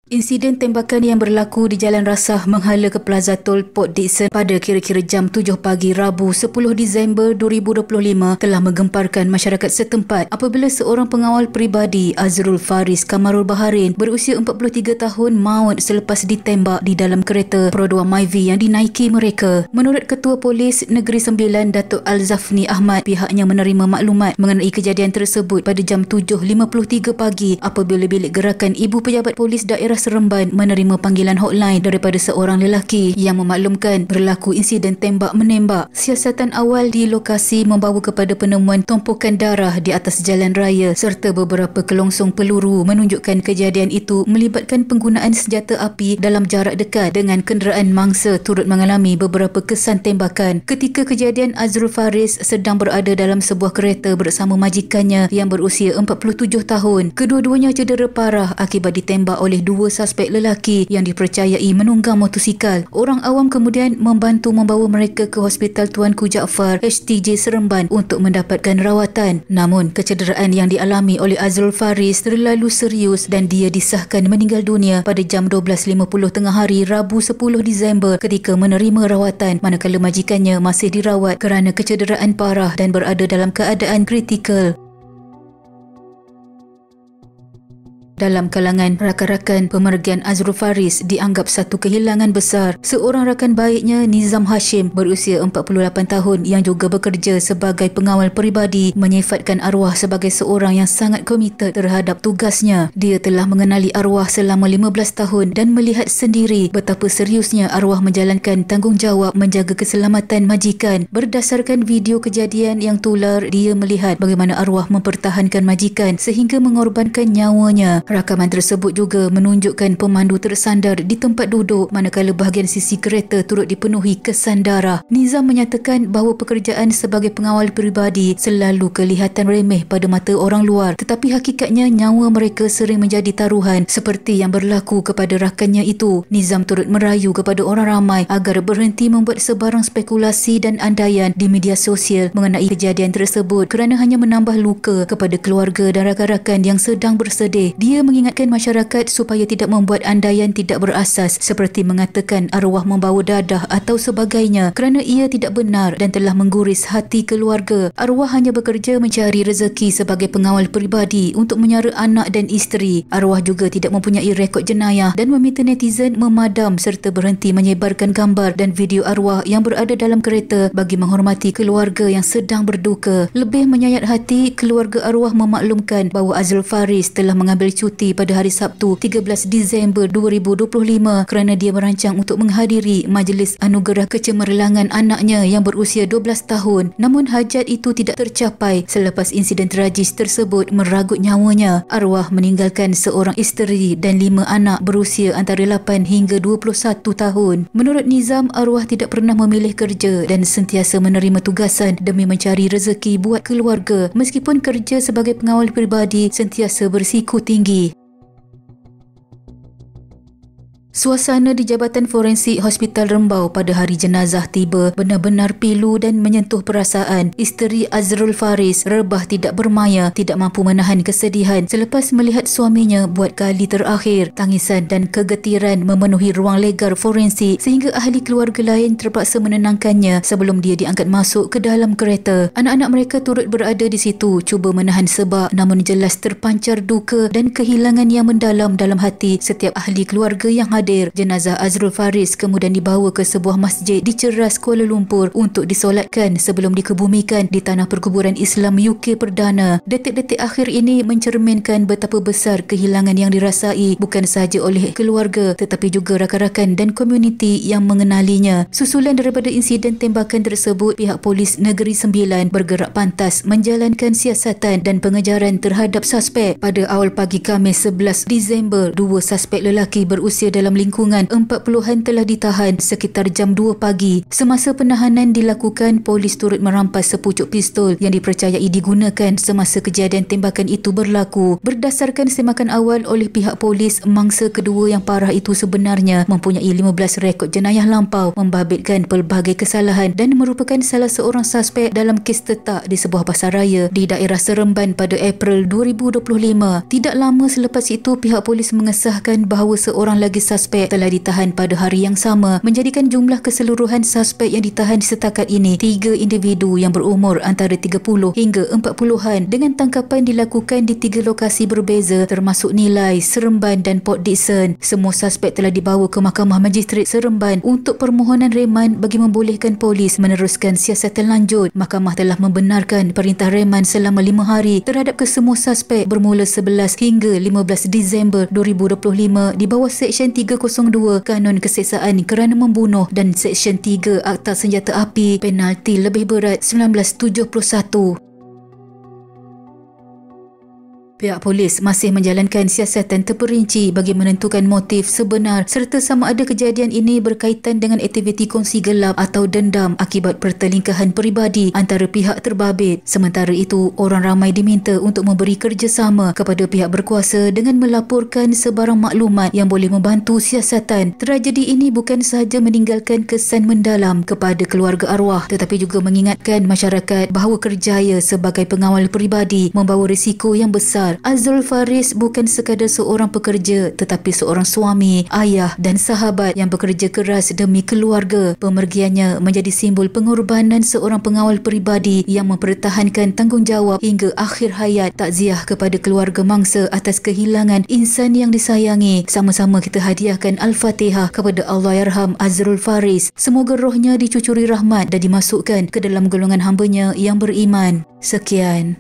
Insiden tembakan yang berlaku di Jalan Rasah menghala ke Plaza Tol Port Dickson pada kira-kira jam 7 pagi Rabu 10 Disember 2025 telah menggemparkan masyarakat setempat apabila seorang pengawal peribadi Azrul Faris Kamarul Baharin berusia 43 tahun maut selepas ditembak di dalam kereta Pro2 Myvi yang dinaiki mereka. Menurut Ketua Polis Negeri Sembilan Datuk Al-Zafni Ahmad, pihaknya menerima maklumat mengenai kejadian tersebut pada jam 7.53 pagi apabila bilik gerakan Ibu Pejabat Polis Daerah Seremban menerima panggilan hotline daripada seorang lelaki yang memaklumkan berlaku insiden tembak-menembak. Siasatan awal di lokasi membawa kepada penemuan tumpukan darah di atas jalan raya serta beberapa kelongsong peluru menunjukkan kejadian itu melibatkan penggunaan senjata api dalam jarak dekat dengan kenderaan mangsa turut mengalami beberapa kesan tembakan. Ketika kejadian, Azrul Faris sedang berada dalam sebuah kereta bersama majikannya yang berusia 47 tahun. Kedua-duanya cedera parah akibat ditembak oleh dua suspek lelaki yang dipercayai menunggang motosikal. Orang awam kemudian membantu membawa mereka ke Hospital Tuanku Jaafar HTJ Seremban untuk mendapatkan rawatan. Namun, kecederaan yang dialami oleh Azrul Faris terlalu serius dan dia disahkan meninggal dunia pada jam 12.50 tengah hari Rabu 10 Disember ketika menerima rawatan, manakala majikannya masih dirawat kerana kecederaan parah dan berada dalam keadaan kritikal. Dalam kalangan rakan-rakan pemergian Azrul Faris dianggap satu kehilangan besar. Seorang rakan baiknya, Nizam Hashim, berusia 48 tahun yang juga bekerja sebagai pengawal peribadi, menyifatkan arwah sebagai seorang yang sangat komited terhadap tugasnya. Dia telah mengenali arwah selama 15 tahun dan melihat sendiri betapa seriusnya arwah menjalankan tanggungjawab menjaga keselamatan majikan. Berdasarkan video kejadian yang tular, dia melihat bagaimana arwah mempertahankan majikan sehingga mengorbankan nyawanya. Rakaman tersebut juga menunjukkan pemandu tersandar di tempat duduk manakala bahagian sisi kereta turut dipenuhi kesan darah. Nizam menyatakan bahawa pekerjaan sebagai pengawal peribadi selalu kelihatan remeh pada mata orang luar, tetapi hakikatnya nyawa mereka sering menjadi taruhan seperti yang berlaku kepada rakannya itu. Nizam turut merayu kepada orang ramai agar berhenti membuat sebarang spekulasi dan andaian di media sosial mengenai kejadian tersebut kerana hanya menambah luka kepada keluarga dan rakan-rakan yang sedang bersedih. Dia mengingatkan masyarakat supaya tidak membuat andaian tidak berasas seperti mengatakan arwah membawa dadah atau sebagainya kerana ia tidak benar dan telah mengguris hati keluarga. Arwah hanya bekerja mencari rezeki sebagai pengawal peribadi untuk menyara anak dan isteri. Arwah juga tidak mempunyai rekod jenayah dan meminta netizen memadam serta berhenti menyebarkan gambar dan video arwah yang berada dalam kereta bagi menghormati keluarga yang sedang berduka. Lebih menyayat hati, keluarga arwah memaklumkan bahawa Azrul Faris telah mengambil cuti pada hari Sabtu 13 Disember 2025 kerana dia merancang untuk menghadiri majlis anugerah kecemerlangan anaknya yang berusia 12 tahun. Namun hajat itu tidak tercapai selepas insiden tragis tersebut meragut nyawanya. Arwah meninggalkan seorang isteri dan 5 anak berusia antara 8 hingga 21 tahun. Menurut Nizam, arwah tidak pernah memilih kerja dan sentiasa menerima tugasan demi mencari rezeki buat keluarga. Meskipun kerja sebagai pengawal peribadi sentiasa berisiko tinggi. Suasana di Jabatan Forensik Hospital Rembau pada hari jenazah tiba benar-benar pilu dan menyentuh perasaan. Isteri Azrul Faris rebah tidak bermaya, tidak mampu menahan kesedihan selepas melihat suaminya buat kali terakhir. Tangisan dan kegetiran memenuhi ruang legar forensik sehingga ahli keluarga lain terpaksa menenangkannya sebelum dia diangkat masuk ke dalam kereta. Anak-anak mereka turut berada di situ, cuba menahan sebab, namun jelas terpancar duka dan kehilangan yang mendalam dalam hati setiap ahli keluarga yang hadir. Jenazah Azrul Faris kemudian dibawa ke sebuah masjid di Ceras, Kuala Lumpur untuk disolatkan sebelum dikebumikan di tanah perkuburan Islam UK Perdana. Detik-detik akhir ini mencerminkan betapa besar kehilangan yang dirasai bukan sahaja oleh keluarga tetapi juga rakan-rakan dan komuniti yang mengenalinya. Susulan daripada insiden tembakan tersebut, pihak Polis Negeri Sembilan bergerak pantas menjalankan siasatan dan pengejaran terhadap suspek. Pada awal pagi Khamis 11 Disember, 2 suspek lelaki berusia dalam lingkungan 40-an telah ditahan sekitar jam 2 pagi. Semasa penahanan dilakukan, polis turut merampas sepucuk pistol yang dipercayai digunakan semasa kejadian tembakan itu berlaku. Berdasarkan semakan awal oleh pihak polis, mangsa kedua yang parah itu sebenarnya mempunyai 15 rekod jenayah lampau, membabitkan pelbagai kesalahan dan merupakan salah seorang suspek dalam kes tetak di sebuah pasaraya di daerah Seremban pada April 2025. Tidak lama selepas itu, pihak polis mengesahkan bahawa seorang lagi suspek telah ditahan pada hari yang sama, menjadikan jumlah keseluruhan suspek yang ditahan setakat ini 3 individu yang berumur antara 30 hingga 40-an dengan tangkapan dilakukan di 3 lokasi berbeza termasuk Nilai, Seremban dan Port Dickson. Semua suspek telah dibawa ke Mahkamah Magistrate Seremban untuk permohonan reman bagi membolehkan polis meneruskan siasatan lanjut. Mahkamah telah membenarkan perintah reman selama 5 hari terhadap kesemua suspek bermula 11 hingga 15 Disember 2025 di bawah Seksyen 302 Kanun Keseksaan kerana membunuh dan Seksyen 3 Akta Senjata Api penalti lebih berat 1971. Pihak polis masih menjalankan siasatan terperinci bagi menentukan motif sebenar serta sama ada kejadian ini berkaitan dengan aktiviti kongsi gelap atau dendam akibat pertelingkahan peribadi antara pihak terbabit. Sementara itu, orang ramai diminta untuk memberi kerjasama kepada pihak berkuasa dengan melaporkan sebarang maklumat yang boleh membantu siasatan. Tragedi ini bukan sahaja meninggalkan kesan mendalam kepada keluarga arwah tetapi juga mengingatkan masyarakat bahawa kerjaya sebagai pengawal peribadi membawa risiko yang besar. Azrul Faris bukan sekadar seorang pekerja tetapi seorang suami, ayah dan sahabat yang bekerja keras demi keluarga. Pemergiannya menjadi simbol pengorbanan seorang pengawal peribadi yang mempertahankan tanggungjawab hingga akhir hayat. Takziah kepada keluarga mangsa atas kehilangan insan yang disayangi. Sama-sama kita hadiahkan Al-Fatihah kepada Allahyarham Azrul Faris. Semoga rohnya dicucuri rahmat dan dimasukkan ke dalam golongan hamba-Nya yang beriman. Sekian.